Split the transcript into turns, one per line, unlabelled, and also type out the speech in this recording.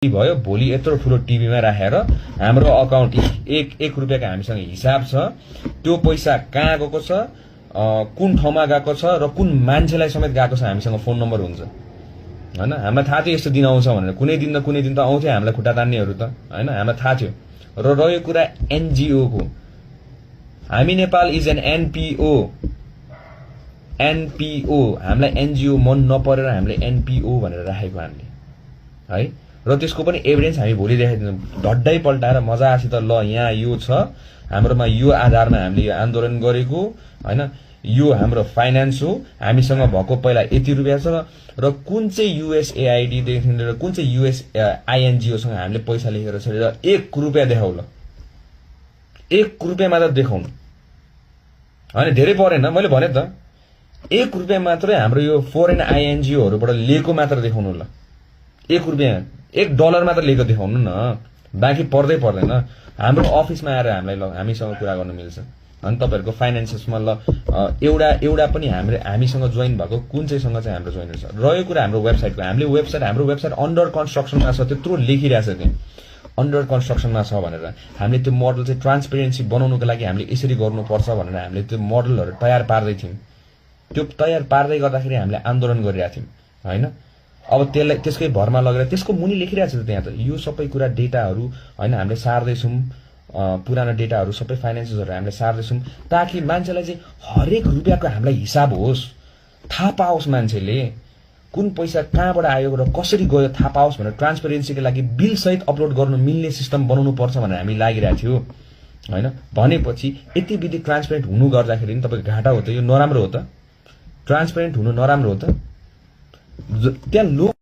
भयो भोलि यत्रो ठुलो टिभीमा राखेर हाम्रो अकाउन्ट एक रुपियाँको हामीसँग हिसाब छ, त्यो पैसा कहाँ गएको छ, कुन ठाउँमा गएको छ र कुन मान्छेलाई समेत गएको छ हामीसँग फोन नम्बर हुन्छ हैन। हामीलाई थाहा थियो यस्तो दिन आउँछ भनेर, कुनै दिन त आउँथ्यो हामीलाई खुट्टा तान्नेहरू त हैन, हामीलाई थाहा थियो। र रह्यो कुरा एनजिओ को, हामी नेपाल इज एन एनपिओ, हामीलाई एनजिओ मन नपरेर हामीले एनपिओ भनेर राखेको हामीले है। र त्यसको पनि एभिडेन्स हामी भोलि देखाइदिन्छौँ, ढड्डै पल्टाएर मजासित ल यहाँ यो छ, हाम्रोमा यो आधारमा हामीले यो आन्दोलन गरेको हैन, यो हाम्रो फाइनान्स हो, हामीसँग भएको पहिला यति रुपियाँ छ र कुन चाहिँ युएसएआईडी देखि लिएर कुन चाहिँ युएसआइएनजिओ सँग हामीले पैसा लेखेर छ, 1 रुपियाँ देखाउ ल, 1 रुपियाँ मात्र देखाउनु हैन, धेरै परेन। मैले भने त 1 रुपियाँ मात्रै हाम्रो यो फोरेन आइएनजिओहरूबाट लिएको मात्र देखाउनु ल, 1 रुपियाँ, $1 मात्र लिएको देखाउनु न, बाँकी पर्दैन। हाम्रो अफिसमा आएर हामीलाई ल हामीसँग कुरा गर्न मिल्छ। अनि तपाईहरुको फाइनान्सेसमा ल एउटा पनि हामीसँग जोइन भएको कुन चाहिँ सँग चाहिँ हाम्रो जोइन छ। रह्यो कुरा हाम्रो वेबसाइटको, हाम्रो वेबसाइट अन्डर कन्स्ट्रक्सनमा छ, त्यत्रो लेखिरहेछ त्यहाँ अन्डर कन्स्ट्रक्सनमा छ भनेर। हामीले त्यो मोडल चाहिँ ट्रान्सपेरेन्सी बनाउनुको लागि हामीले यसरी गर्नुपर्छ भनेर हामीले त्यो मोडलहरु तयार पार्दै थियौं। त्यो तयार पार्दै गर्दाखेरि हामीले आन्दोलन गरिरहेका थियौं हैन। अब त्यसलाई त्यसकै भरमा लगेर त्यसको मुनि लेखिरहेछ त्यहाँ त यो सबै कुरा डेटाहरु हैन हामीले सार्दै छौं, पुरानो डेटाहरु सबै फाइनान्सेसहरु हामीले सार्दै छौं, ताकि मान्छेलाई चाहिँ हरेक रुपैयाँको हामीलाई हिसाब होस्, थाहा पाओस्, मान्छेले कुन पैसा कहाँबाट आयो र कसरी गयो थाहा पाओस् भनेर ट्रान्सपेरेन्सीको लागि बिल सहित अपलोड गर्नु मिल्ने सिस्टम बनाउनु पर्छ भनेर हामी लागिरहेको थियो हैन। भनेपछि यति विधि ट्रान्सपेरेन्ट हुनु गर्दाखेरि नि तपाईको घाटा हो त, यो नराम्रो हो त, ट्रान्सपेरेन्ट हुनु नराम्रो हो त। त्यहाँ लोक